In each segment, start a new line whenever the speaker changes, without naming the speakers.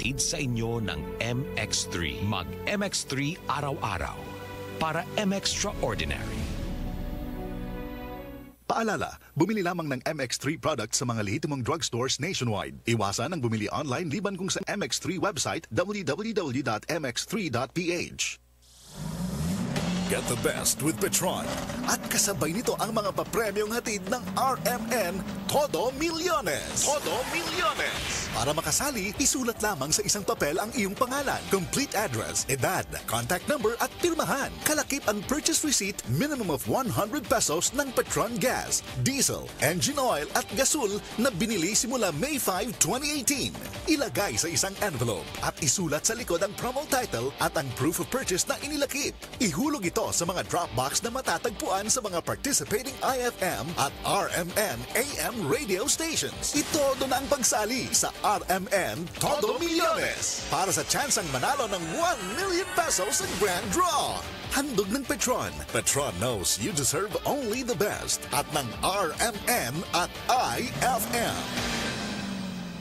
hatid sa inyo ng MX3. Mag MX3 araw-araw para MXtraordinary.
Paalala, bumili lamang ng MX3 products sa mga lehitimong drugstores nationwide. Iwasan ang bumili online liban kung sa MX3 website www.mx3.ph. Get the best with Petron. At kasabay nito ang mga papremyong hatid ng RMN Todo Millones. Todo Millones! Para makasali, isulat lamang sa isang papel ang iyong pangalan, complete address, edad, contact number at pirmahan. Kalakip ang purchase receipt, minimum of 100 pesos ng Petron gas, diesel, engine oil at gasol na binili simula May 5, 2018. Ilagay sa isang envelope at isulat sa likod ang promo title at ang proof of purchase na inilakip. Ihulog ito sa mga drop box na matatagpuan sa mga participating IFM at RMN AM radio stations. Itodo na ang pagsali sa RMN Todo Millones para sa tsansang manalo ng 1 million pesos sa grand draw. Handog ng Petron. Petron knows you deserve only the best at ng RMN at IFM.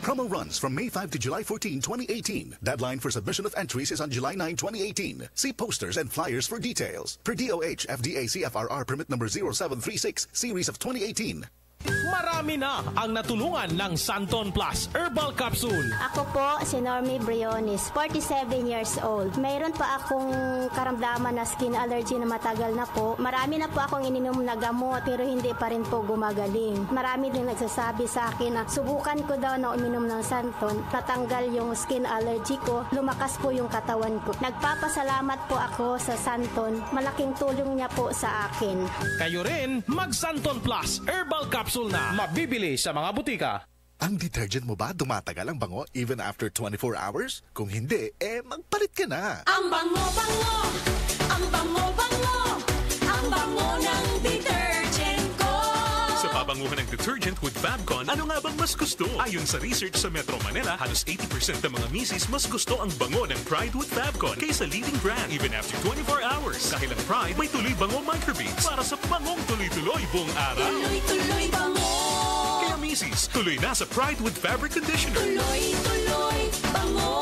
Promo runs from May 5 to July 14, 2018. Deadline for submission of entries is on July 9, 2018. See posters and flyers for details. Per DOH, FDA CFRR permit number 0736, series of 2018.
Marami na ang natulungan ng Santon Plus Herbal Capsule.
Ako po si Normie Briones, 47 years old. Mayroon pa akong karamdaman na skin allergy na matagal na po. Marami na po akong ininom na gamot pero hindi pa rin po gumagaling. Marami din nagsasabi sa akin na subukan ko daw na uminom ng Santon. Natanggal yung skin allergy ko, lumakas po yung katawan ko. Nagpapasalamat po ako sa Santon. Malaking tulong niya po sa akin.
Kayo rin, mag Santon Plus Herbal Capsule na mabibili sa mga butika.
Ang detergent mo ba tumatagal ang bango even after 24 hours? Kung hindi, magpalit ka na.
Ang bango-bango, ang bango-bango, ang bango ng detergent ko.
Sa pabanguhan ng detergent with Fabcon, ano nga bang mas gusto? Ayon sa research sa Metro Manila, halos 80% ng mga misis mas gusto ang bango ng Pride with Fabcon kaysa leading brand even after 24 hours. Dahil ang Pride may tuloy bango microbeads para sa bangong tuloy-tuloy buong araw.
Tuloy-tuloy bango.
Kaya misis, tuloy na sa Pride with Fabric Conditioner.
Tuloy-tuloy bango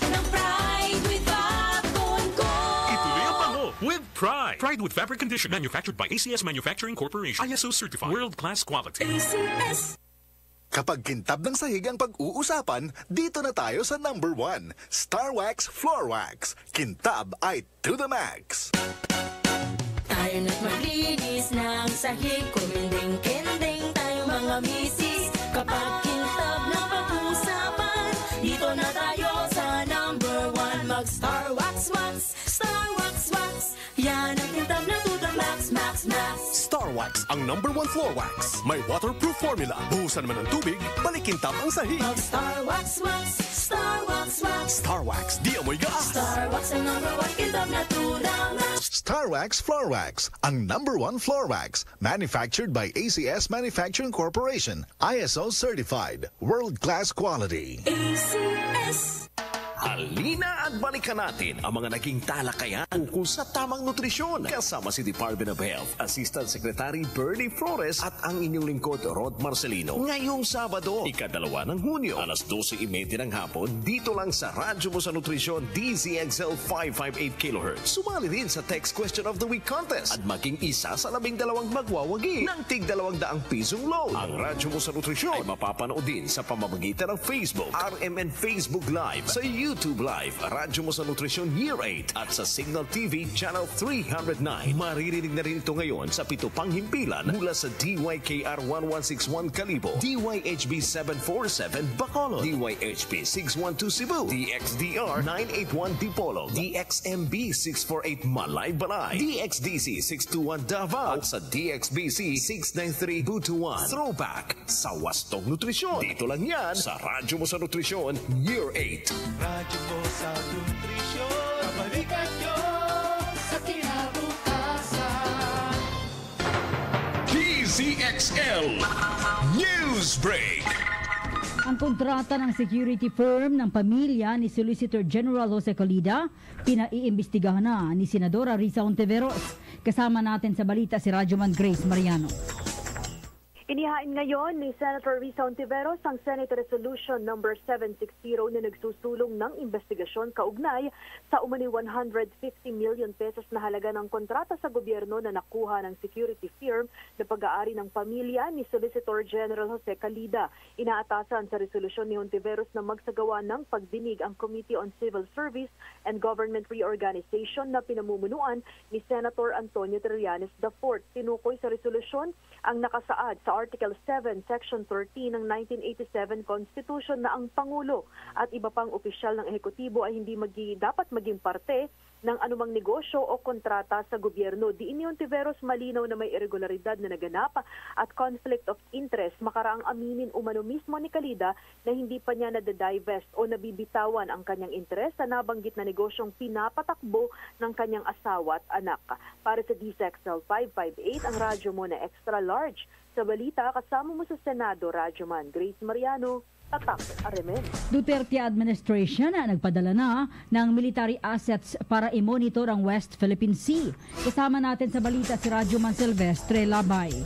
ng Pride with Fabcon ko.
Ituloy ang bango with Pride. Pride with Fabric Conditioner, manufactured by ACS Manufacturing Corporation. ISO certified. World-class quality.
ACS.
Kapag kintab ng sahig ang pag-uusapan, dito na tayo sa number 1, Star Wax Floor Wax. Kintab ay to the max.
Tayo na't maglinis ng sahig, kuminding-kinding tayo mga misis. Kapag kintab na pag-usapan, dito na tayo sa number 1. Mag-Star Wax Wax, Star Wax Wax. Yan ang kintab na to the max, max, max.
Star Wax ang number 1 floor wax. May waterproof formula. Buhusan man ng tubig, balikintab ang sahig.
Mag-Star Wax Wax, Star Wax Wax.
Star Wax, di amoy gaas.
Star Wax ang number 1 kintab na to the max.
Star Wax Floor Wax, ang number 1 floor wax. Manufactured by ACS Manufacturing Corporation. ISO certified. World-class quality.
ACS.
Halina at balikan natin ang mga naging talakayan ukol sa tamang nutrisyon. Kasama si Department of Health, Assistant Secretary Bernie Flores at ang inyong lingkod Rod Marcelino. Ngayong Sabado, ika-2 ng Hunyo, alas 12:30 ng hapon, dito lang sa Radyo Mo sa Nutrisyon, DZXL 558 kHz. Sumali rin sa Text Question of the Week contest at maging isa sa 12 magwawagi ng tig 200 pisong load. Ang Radyo Mo sa Nutrisyon ay mapapanood din sa pamamagitan ng Facebook, RMN Facebook Live, sa YouTube Live, Radyo Mo sa Nutrisyon Year 8 at sa Signal TV Channel 309. Maririnig na rin ito ngayon sa 7 pang himpilan mula sa DYKR 1161 Kalibo, DYHB 747 Bacolod, DYHB 612 Cebu, DXDR 981 Dipolo, DXMB 648 Malay Balay, DXDC 621 Davao at sa DXBC 693 Butuan. Throwback sa Wastong Nutrisyon. Dito lang yan sa Radyo Mo sa Nutrisyon Year 8.
Radyo Mo sa Nutrisyon, kabalikan nyo sa kinabukasan.
DZXL News Break.
Ang kontrata ng security firm ng pamilya ni Solicitor General Jose Colida pinaiimbestigahan na ni Senadora Risa Ontiveros. Kasama natin sa balita si Radyoman Grace Mariano.
Inihain ngayon ni Senator Risa Ontiveros ang Senate Resolution number 760 na nagsusulong ng investigasyon kaugnay sa umani 150 million pesos na halaga ng kontrata sa gobyerno na nakuha ng security firm na pag-aari ng pamilya ni Solicitor General Jose Calida. Inaatasan sa resolusyon ni Ontiveros na magsagawa ng pagdinig ang Committee on Civil Service and Government Reorganization na pinamumunuan ni Senator Antonio Trillanes IV. Tinukoy sa resolusyon ang nakasaad sa Article 7, Section 13 ng 1987 Constitution na ang Pangulo at iba pang opisyal ng ehekutibo ay hindi dapat maging parte ng anumang negosyo o kontrata sa gobyerno. Diin ni Ontiveros malinaw na may irregularidad na naganap at conflict of interest. Makaraang aminin umano mismo ni Calida na hindi pa niya nadadivest o nabibitawan ang kanyang interest sa nabanggit na negosyong pinapatakbo ng kanyang asawa at anak. Para sa DZXL 558, ang radyo mo na extra large. Sa balita, kasama mo sa Senado, Radyoman Grace Mariano, Tatak Aremen.
Duterte administration na nagpadala na ng military assets para i-monitor ang West Philippine Sea. Kasama natin sa balita si Radyoman Silvestre Labay.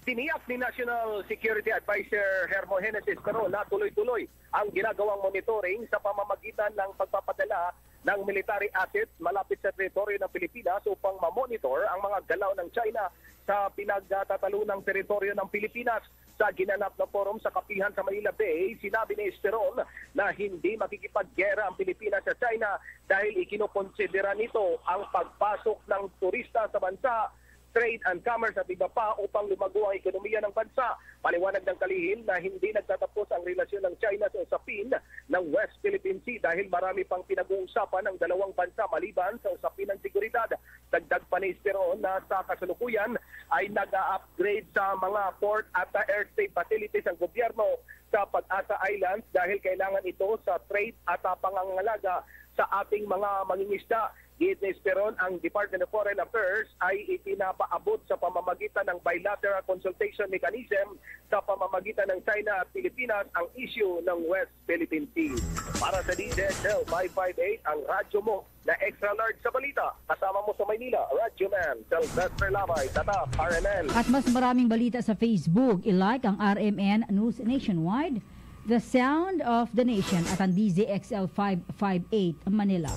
Tiniyak ni National Security Advisor Hermo Genesis pero na tuloy-tuloy ang ginagawang monitoring sa pamamagitan ng pagpapadala ng military assets malapit sa teritoryo ng Pilipinas upang ma-monitor ang mga galaw ng China sa pinagtatalunang teritoryo ng Pilipinas. Sa ginanap na forum sa Kapihan sa Manila Bay, sinabi ni Esperon na hindi makikipaggera ang Pilipinas sa China dahil ikinokonsidera nito ang pagpasok ng turista sa bansa, trade and commerce at iba pa upang lumago ang ekonomiya ng bansa. Paliwanag ng kalihim na hindi nagtatapos ang relasyon ng China sa usapin ng West Philippine Sea dahil marami pang pinag-uusapan ng dalawang bansa maliban sa usapin ng seguridad. Dagdag pa ni Esperon na sa kasalukuyan ay nag-upgrade sa mga port at airspace facilities ang gobyerno sa Pag-asa Islands dahil kailangan ito sa trade at pangangalaga sa ating mga mangingisda. Giit ni Esperon, ang Department of Foreign Affairs ay ipinapaabot sa pamamagitan ng bilateral consultation mechanism sa pamamagitan ng China at Pilipinas ang issue ng West Philippine Sea. Para sa DZXL 558, ang radyo mo na extra large sa balita. Kasama mo sa Maynila, Radyo Man, Silvestre Labay, Tata, RMN.
At mas maraming balita sa Facebook. I-like ang RMN News Nationwide, The Sound of the Nation at ang DZXL 558 Manila.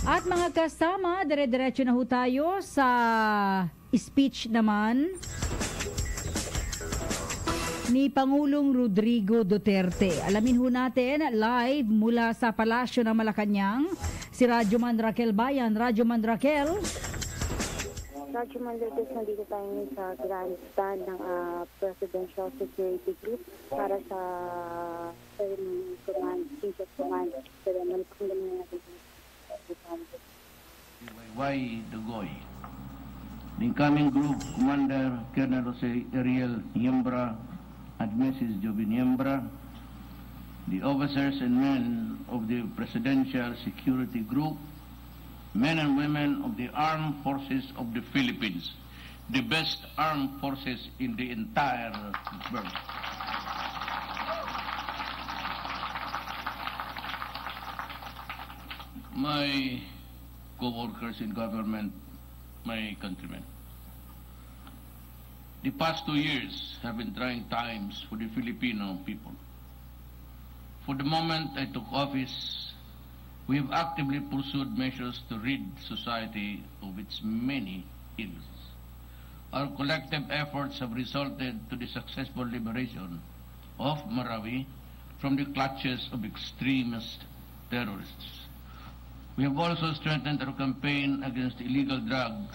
At mga kasama, dire-diretso na ho tayo sa speech naman ni Pangulong Rodrigo Duterte. Alamin ho natin live mula sa Palasyo ng Malacanang si Radyoman Raquel Bayan. Radyoman Raquel.
Radyoman Lourdes, nandito tayo sa grandstand ng Presidential Security Group para sa ceremony command, chief of command ceremony. Pakinggan natin
Y. Dugoy, the incoming group commander Colonel Jose Ariel Niembra and Mrs. Joby Niembra, the officers and men of the Presidential Security Group, men and women of the Armed Forces of the Philippines, the best armed forces in the entire world. My co-workers in government, my countrymen. The past 2 years have been trying times for the Filipino people. For the moment I took office, we have actively pursued measures to rid society of its many ills. Our collective efforts have resulted to the successful liberation of Marawi from the clutches of extremist terrorists. We have also strengthened our campaign against illegal drugs,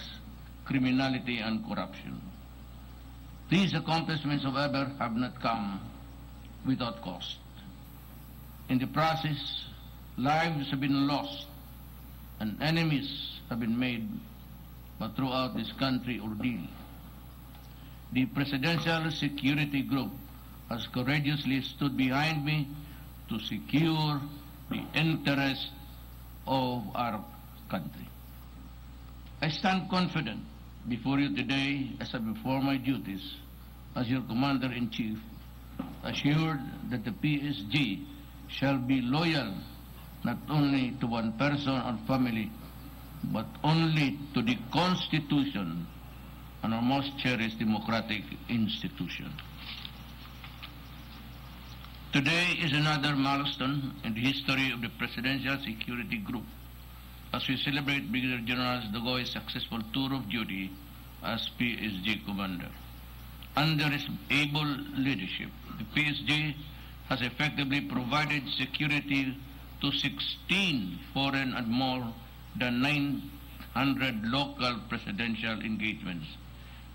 criminality, and corruption. These accomplishments, however, have not come without cost. In the process, lives have been lost and enemies have been made, but throughout this country ordeal, the Presidential Security Group has courageously stood behind me to secure the interest of our country. I stand confident before you today as I perform my duties as your Commander-in-Chief, assured that the PSG shall be loyal not only to one person or family, but only to the Constitution and our most cherished democratic institution. Today is another milestone in the history of the Presidential Security Group as we celebrate Brigadier General Dagoy's successful tour of duty as PSG Commander. Under his able leadership, the PSG has effectively provided security to 16 foreign and more than 900 local presidential engagements.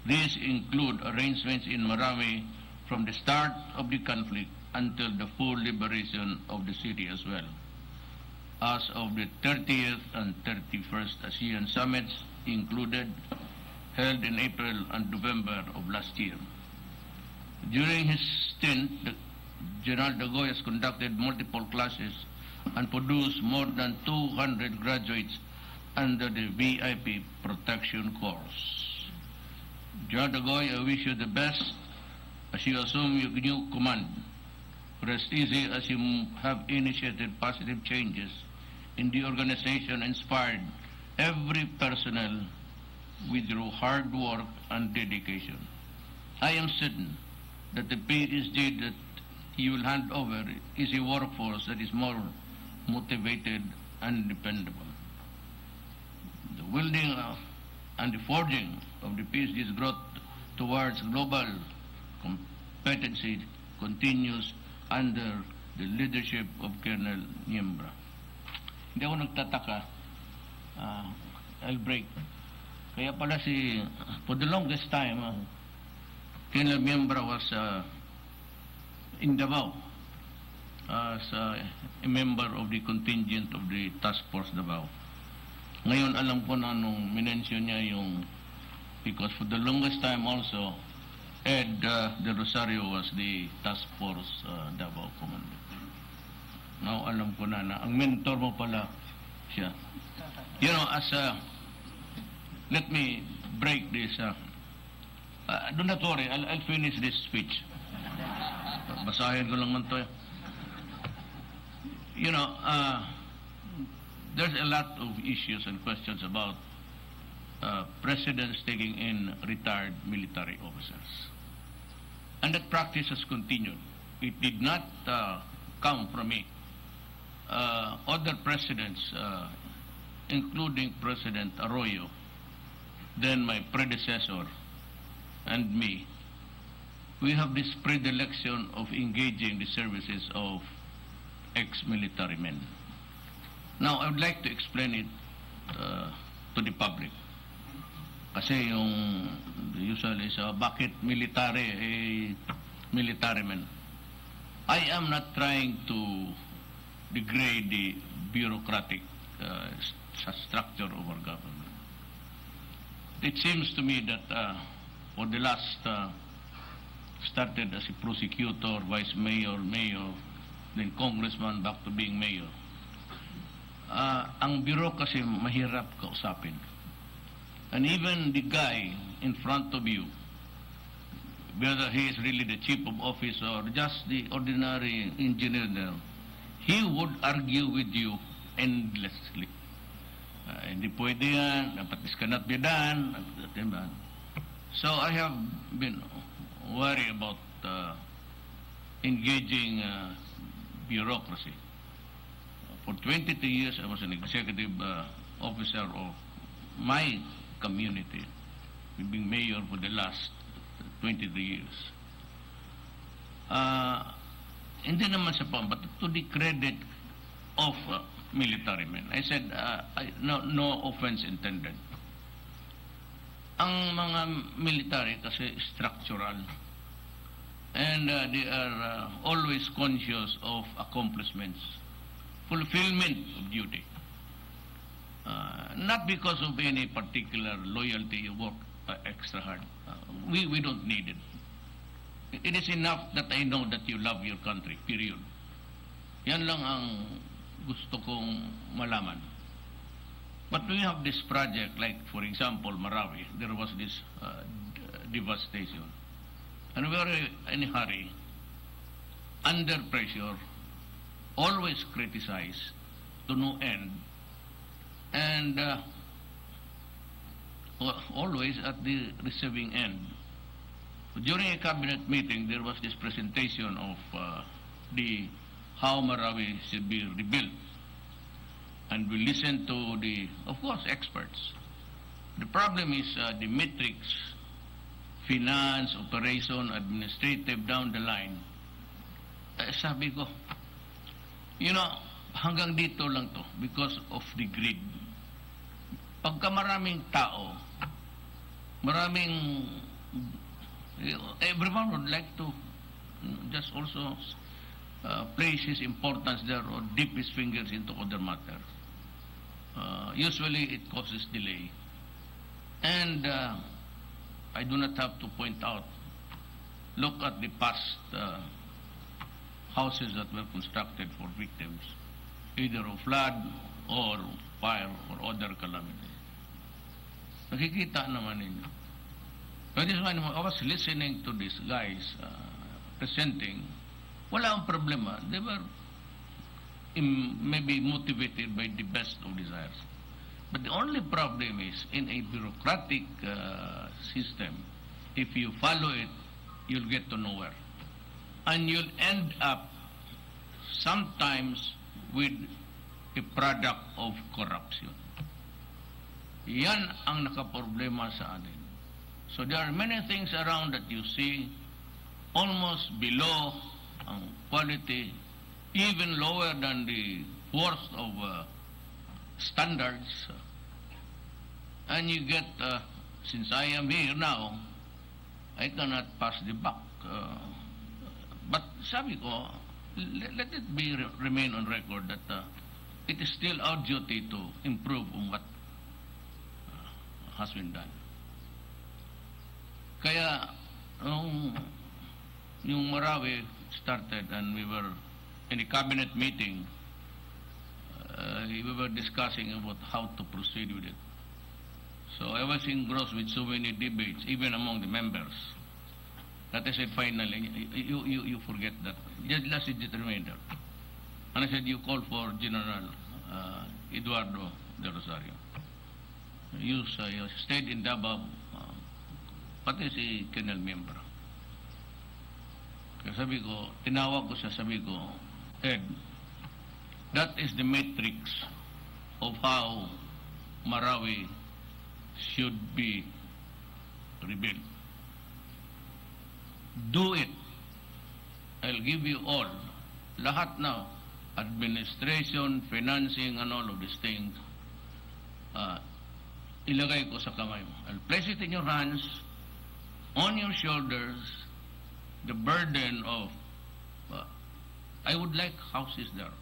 These include arrangements in Marami from the start of the conflict until the full liberation of the city as well. As of the 30th and 31st ASEAN summits included, held in April and November of last year. During his stint, General Dagoy has conducted multiple classes and produced more than 200 graduates under the VIP protection course. General Dagoy, I wish you the best as you assume your new command. Rest easy as you have initiated positive changes in the organization, inspired every personnel with your hard work and dedication. I am certain that the PSG that you will hand over is a workforce that is more motivated and dependable. The wielding and the forging of the PSG's growth towards global competency continues under the leadership of Colonel Niembra. Hindi ako nagtataka. I'll break. Kaya pala for the longest time, Colonel Niembra was in Davao as a member of the contingent of the Task Force Davao. Ngayon alam ko na nung minensyon niya yung, because for the longest time also, Ed De Rosario was the Task Force Davao Commander. Now alam ko na ang mentor mo pala siya. You know, let me break this. Do not worry, I'll finish this speech. Basahin ko lang man to. You know, there's a lot of issues and questions about presidents taking in retired military officers. And that practice has continued. It did not come from me. Other presidents, including President Arroyo, then my predecessor, and me, we have this predilection of engaging the services of ex-military men. Now, I would like to explain it to the public. Kasi yung usually sa bakit military men. I am not trying to degrade the bureaucratic structure of our government. It seems to me that for the last started as a prosecutor, vice mayor, then congressman, back to being mayor. Ang bureaucracy mahirap kausapin. And even the guy in front of you, whether he is really the chief of office or just the ordinary engineer there, he would argue with you endlessly. Hindi pwede yan, dapat this cannot be done. So I have been worried about engaging bureaucracy. For 22 years, I was an executive officer of my community, being mayor for the last 23 years. Hindi naman sa but to the credit of military men. I said, no offense intended. Ang mga military kasi structural and they are always conscious of accomplishments, fulfillment of duty. Not because of any particular loyalty, you work extra hard. We don't need it. It is enough that I know that you love your country, period. Yan lang ang gusto kong malaman. But we have this project, like for example, Marawi, there was this devastation. And we were in a hurry, under pressure, always criticized to no end. And always at the receiving end. During a cabinet meeting, there was this presentation of how Marawi should be rebuilt. And we listened to of course, experts. The problem is the metrics, finance, operation, administrative, down the line. Sabi ko, hanggang dito lang to because of the greed. Pagka maraming tao, everyone would like to just also place his importance there or dip his fingers into other matters. Usually it causes delay. And I do not have to point out, look at the past houses that were constructed for victims, either of flood or fire or other calamity. Nakikita naman ninyo. But this one, I was listening to these guys presenting. Wala ang problema. They were maybe motivated by the best of desires. But the only problem is in a bureaucratic system, if you follow it, you'll get to nowhere. And you'll end up sometimes with a product of corruption. Yan ang nakaproblema sa atin. So there are many things around that you see almost below ang quality, even lower than the worst of standards. And you get, since I am here now, I cannot pass the buck. But sabi ko, let it remain on record that it is still our duty to improve on what has been done. Kaya, yung Marawi started and we were in a cabinet meeting, we were discussing about how to proceed with it. So I was engrossed with so many debates, even among the members, that I said, finally, you forget that. Just last it remained there. And I said, you call for General Eduardo de Rosario. You stayed in Davao, pati si Colonel Membra. Kaya sabi ko, tinawag ko siya, sabi ko, Ed, that is the matrix of how Marawi should be rebuilt. Do it. I'll give you all. Lahat na, administration, financing, and all of these things, ilagay ko sa kamay mo. I'll place it in your hands, on your shoulders, the burden of, I would like houses there.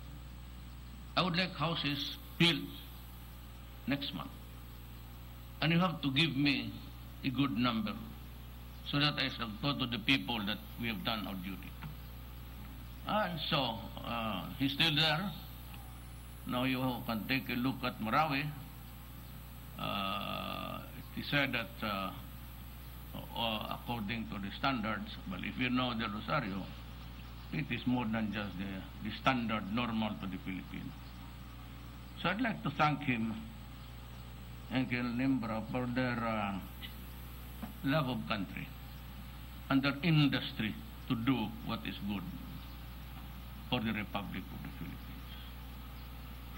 I would like houses built next month. And you have to give me a good number so that I shall go to the people that we have done our duty. And so, he's still there. Now you can take a look at Marawi. He said that according to the standards, well, if you know the Rosario, it is more than just the standard normal to the Philippines. So I'd like to thank him and Nimbra for their love of country and their industry to do what is good for the Republic of the Philippines.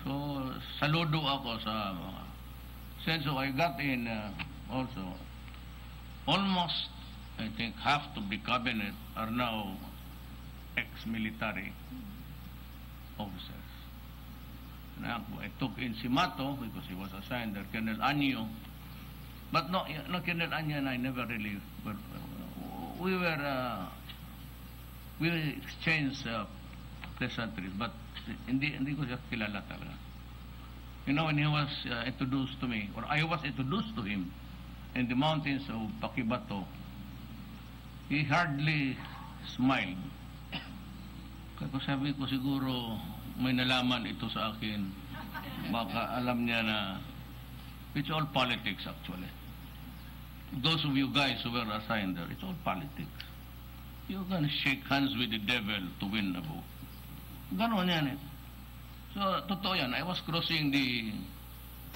So, saludo ako sa mga. Since I got in also, almost, I think, half of the cabinet are now ex-military officers. I took in si Mato because he was assigned there, Colonel Anyo. But no, Colonel Anyo and I never really were, we exchanged pleasantries, but hindi ko siya kilala talaga. You know, when he was introduced to me, or I was introduced to him in the mountains of Pakibato, he hardly smiled. Kaya sabi ko siguro may nalaman ito sa akin. Baka alam niya na it's all politics actually. Those of you guys who were assigned there, it's all politics. You can shake hands with the devil to win a vote. Ganon yan eh. So, totoo yan. I was crossing the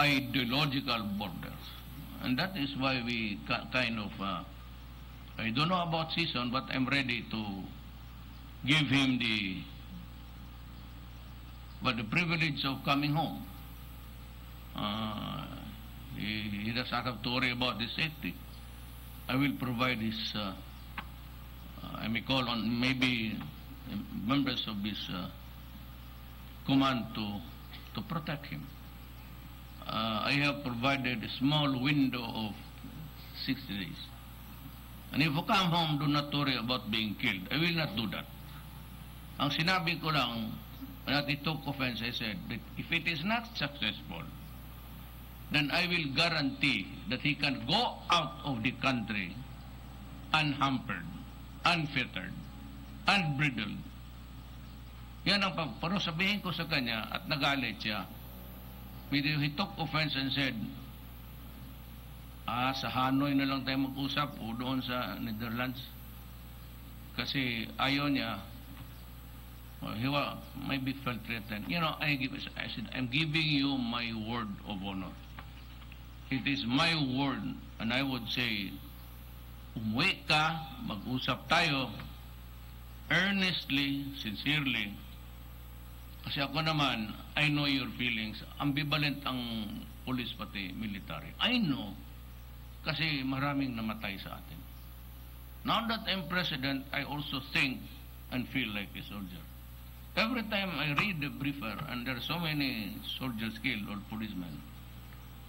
ideological borders. And that is why we kind of, I don't know about season, but I'm ready to give him the privilege of coming home. He doesn't have to worry about his safety. I will provide his, I may call on maybe members of his command to protect him. I have provided a small window of 60 days. And if you come home, do not worry about being killed. I will not do that. Ang sinabi ko lang, when I took offense, I said that if it is not successful, then I will guarantee that he can go out of the country unhampered, unfettered, unbridled. Yan ang pero sabihin ko sa kanya at nagalit siya. He took offense and said, sa Hanoi na lang tayo mag-usap o doon sa Netherlands. Kasi ayaw niya, he maybe felt threatened. You know, I said, I'm giving you my word of honor. It is my word, and I would say, umuwi ka, mag-usap tayo, earnestly, sincerely. Kasi ako naman, I know your feelings. Ambivalent ang police pati military. I know. Kasi maraming namatay sa atin. Now that I'm president, I also think and feel like a soldier. Every time I read the briefer and there are so many soldiers killed or policemen,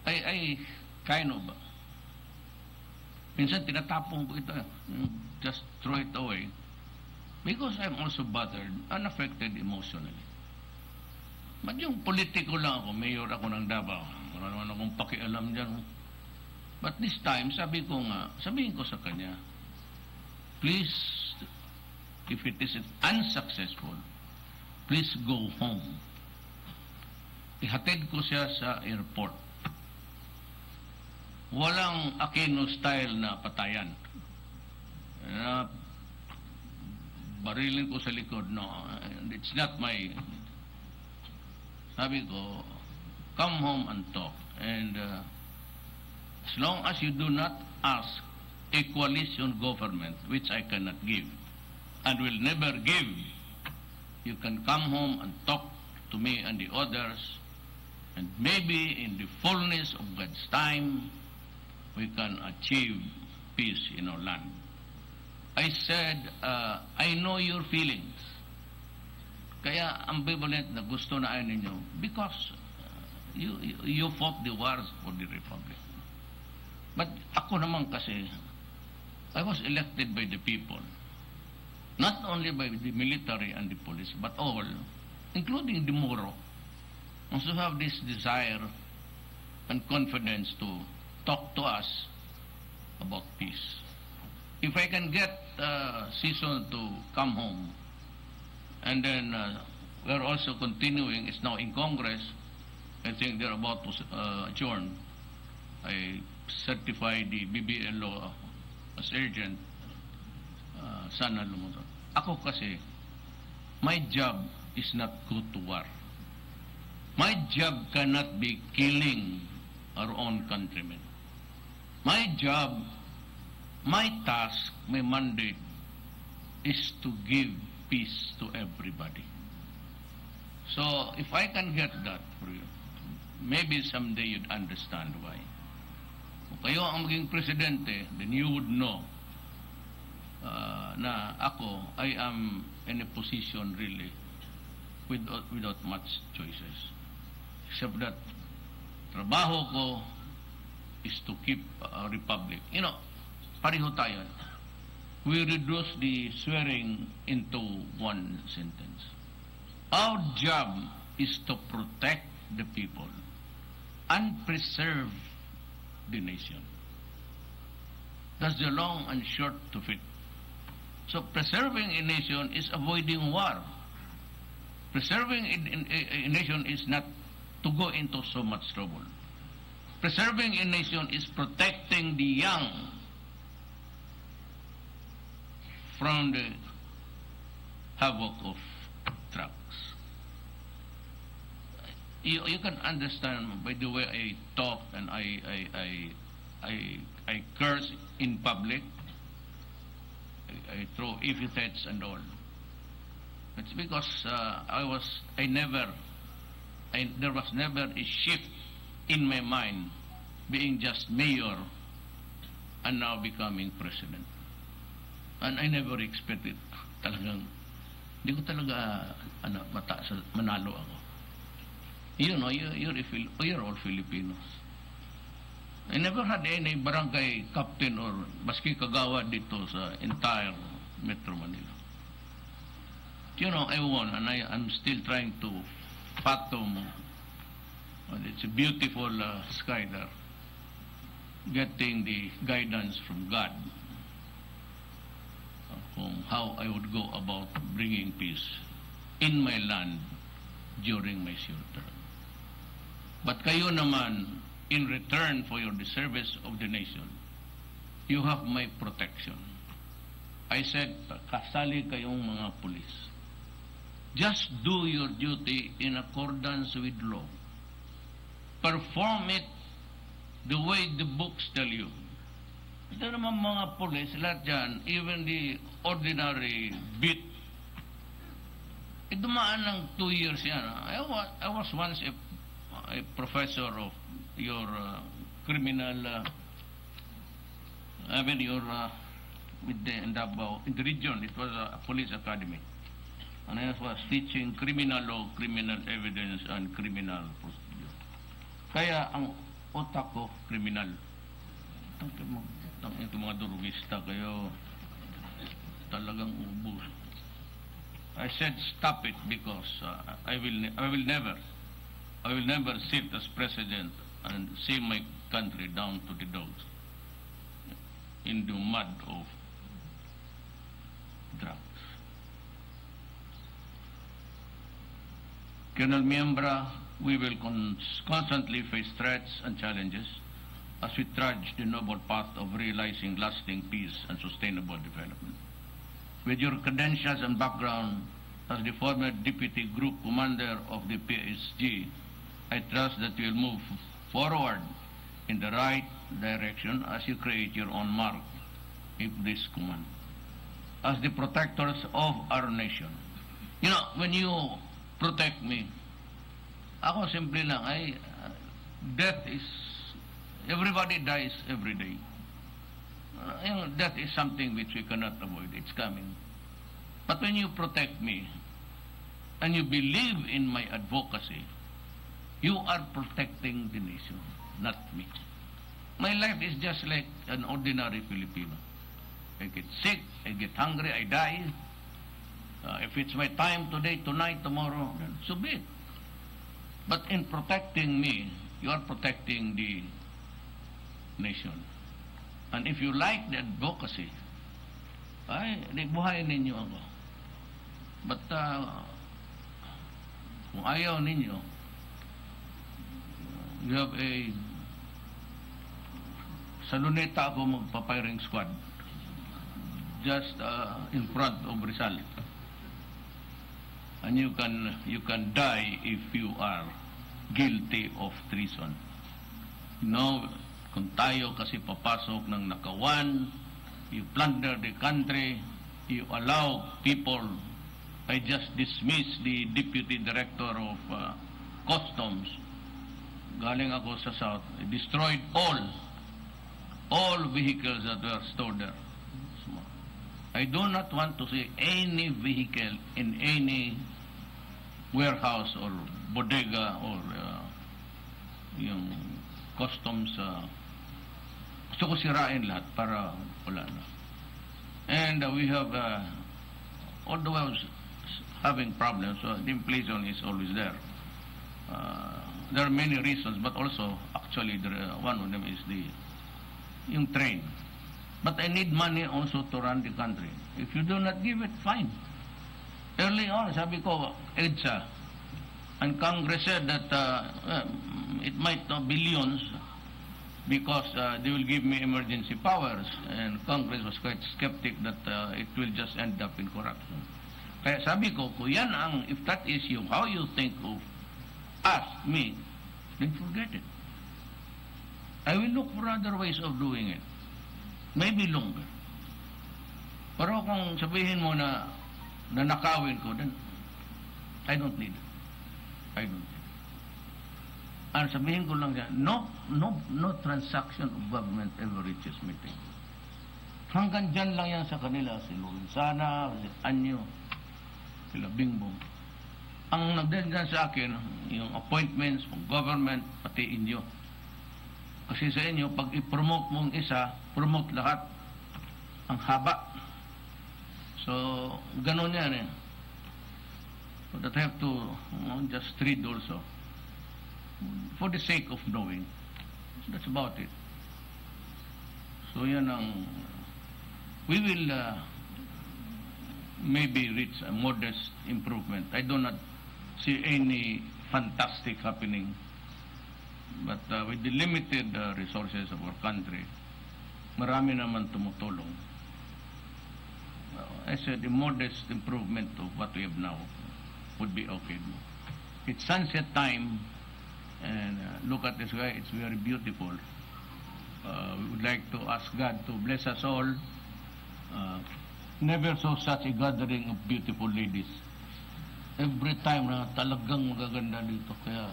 I kind of, minsan tinatapong ko ito, just throw it away. Because I'm also bothered, unaffected emotionally. But yung politiko lang ako, mayor ako ng Davao, wala naman akong pakialam dyan. But this time, sabihin ko sa kanya, please, if it is unsuccessful, please go home. Ihatid ko siya sa airport. Walang Aquino style na patayan. Barilin ko sa likod. No, it's not my... Sabi ko, come home and talk. And as long as you do not ask a coalition government, which I cannot give, and will never give, you can come home and talk to me and the others, and maybe in the fullness of God's time, we can achieve peace in our land. I said, I know your feelings. Kaya ambivalent na gusto na ayaw ninyo because you fought the wars for the Republic. But ako naman kasi, I was elected by the people. Not only by the military and the police, but all, including the Moro, also have this desire and confidence to talk to us about peace. If I can get Season to come home, and then we're also continuing, it's now in Congress, I think they're about to adjourn. I certify the BBL law as urgent, sana lumunod. Ako kasi, my job is not go to war. My job cannot be killing our own countrymen. My job, my task, my mandate is to give peace to everybody. So, if I can get that for you, maybe someday you'd understand why. Kung kayo ang maging presidente, then you would know na ako, I am in a position really without much choices. Except that, trabaho ko is to keep a republic. You know, pareho tayo. We reduce the swearing into one sentence. Our job is to protect the people and preserve the nation. That's the long and short of it. So preserving a nation is avoiding war. Preserving a nation is not to go into so much trouble. Preserving a nation is protecting the young from the havoc of drugs. You can understand by the way I talk and I I curse in public. I throw epithets and all. It's because there was never a shift in my mind being just mayor and now becoming president. And I never expected talagang, hindi ko talaga manalo ako. You know, you're all Filipinos. I never had any barangay captain or maski kagawad dito sa entire Metro Manila. You know, I won, and I'm still trying to fathom. It's a beautiful sky there. Getting the guidance from God on how I would go about bringing peace in my land during my short term. But kayo naman, in return for your service of the nation, you have my protection. I said, kasali kayong mga pulis. Just do your duty in accordance with law. Perform it the way the books tell you. Ito naman mga pulis, lahat dyan, even the ordinary beat, dumaan ng 2 years yan. I was once a professor of your criminal, with the Davao, in the region, it was a police academy. And I was teaching criminal law, criminal evidence, and criminal procedure. Kaya ang utak ko, criminal. Ito mga durugista kayo, talagang ubus. I said stop it because I will never sit as president and see my country down to the dogs in the mud of drugs. Colonel Miembra, we will constantly face threats and challenges as we trudge the noble path of realizing lasting peace and sustainable development. With your credentials and background as the former Deputy Group Commander of the PSG, I trust that you will move forward in the right direction as you create your own mark in this command. As the protectors of our nation. You know, when you protect me, ako simple lang, death is, everybody dies every day. You know, death is something which we cannot avoid, it's coming. But when you protect me, and you believe in my advocacy, you are protecting the nation, not me. My life is just like an ordinary Filipino. I get sick, I get hungry, I die. If it's my time today, tonight, tomorrow, then so be it. But in protecting me, you are protecting the nation. And if you like the advocacy, buhayin ninyo ako. But kung ayaw ninyo, you have sa Luneta ako magpa-firing squad just in front of Rizal. And you can die if you are guilty of treason. No, kung tayo kasi papasok ng nakawan, you plunder the country, you allow people. I just dismissed the Deputy Director of Customs. Galing ako sa South. I destroyed all vehicles that were stored there. I do not want to see any vehicle in any warehouse or bodega or yung customs. Gusto ko sirain lahat para wala na. And we have, although I was having problems, the inflation is always there. There are many reasons, but also actually one of them is yung train. But I need money also to run the country. If you do not give it, fine. Early on, sabi ko, EDSA, and Congress said that it might not billions because they will give me emergency powers, and Congress was quite skeptic that it will just end up in corruption. Kaya sabi ko, kung yan ang, if that is you, how you think of us, me, then forget it. I will look for other ways of doing it. Maybe longer. Pero kung sabihin mo na nanakawin ko, then I don't need it. I don't need it. Ang sabihin ko lang yan, no transaction of government ever reaches meeting. Hanggang dyan lang yan sa kanila, si Lorenzana, si Anyo, sila Bingbong. Ang nagdagdag sa akin, yung appointments ng government, pati inyo. Kasi sa inyo, pag i-promote mong isa, promote lahat. Ang haba. So, ganun yan eh. But I have to just read also. For the sake of knowing. So that's about it. So yan ang... We will maybe reach a modest improvement. I do not see any fantastic happening. But with the limited resources of our country, marami naman tumutulong. I said a modest improvement of what we have now would be okay. It's sunset time. And look at the sky, it's very beautiful. We would like to ask God to bless us all. Never saw such a gathering of beautiful ladies. Every time na talagang magaganda dito. Kaya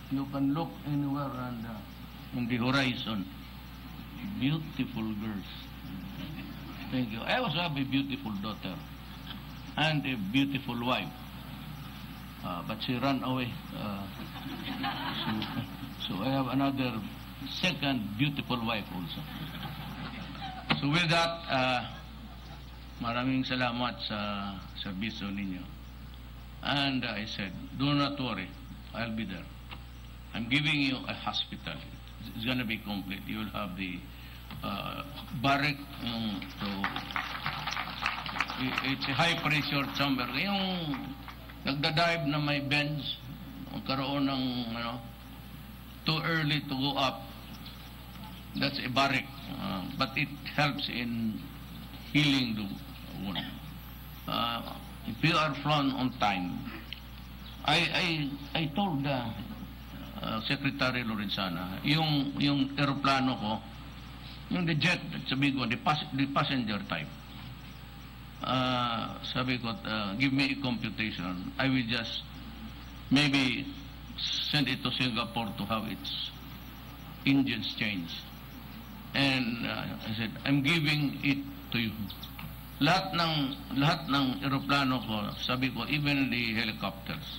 you can look anywhere and on the horizon. Beautiful girls. Thank you. I also have a beautiful daughter and a beautiful wife. But she ran away. So I have another second beautiful wife also. So with that, maraming salamat sa serbisyo ninyo. And I said, do not worry, I'll be there. I'm giving you a hospital. It's going to be complete. You will have the barrack. It's a high pressure chamber. Yung nagdadive na may bench, magkaroon ng too early to go up, that's a barrack, but it helps in healing the wound. If you are flown on time, I told Secretary Lorenzana, yung aeroplano ko, yung the jet, sabi ko, the passenger type, sabi ko, give me a computation. I will just maybe send it to Singapore to have its engines changed. And I said, I'm giving it to you. Lahat ng eroplano ko, sabi ko, even the helicopters,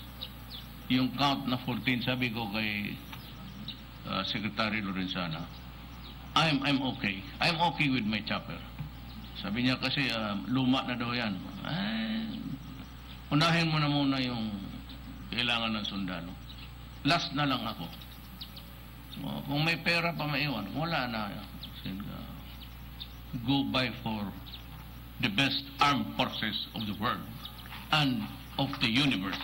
yung count na 14, sabi ko kay Secretary Lorenzana, I'm okay. I'm okay with my chopper. Sabi niya kasi, luma na daw yan. Unahin mo na muna yung kailangan ng sundalo. Last na lang ako. Kung may pera pa maiwan, wala na. Go buy for the best armed forces of the world and of the universe.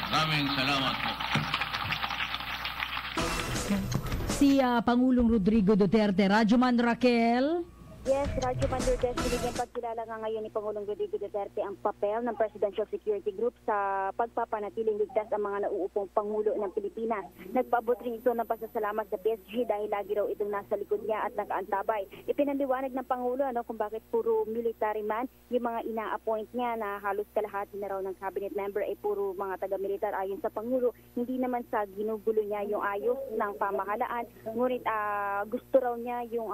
Maraming salamat po.
Si Pangulong Rodrigo Duterte. Radyoman Raquel.
Yes, Radyo Mandur-Des, binigyan pagkilala nga ngayon ni Pangulong Rodrigo Duterte ang papel ng Presidential Security Group sa pagpapanatiling ligtas ang mga nauupong Pangulo ng Pilipinas. Nagpaabot rin ito ng pasasalamat sa PSG dahil lagi raw itong nasa likod niya at nakaantabay. Ipinaliwanag ng Pangulo kung bakit puro military man yung mga ina-appoint niya na halos kalahati na raw ng cabinet member ay puro mga taga-militar ayon sa Pangulo. Hindi naman sa ginugulo niya yung ayos ng pamahalaan, ngunit gusto raw niya yung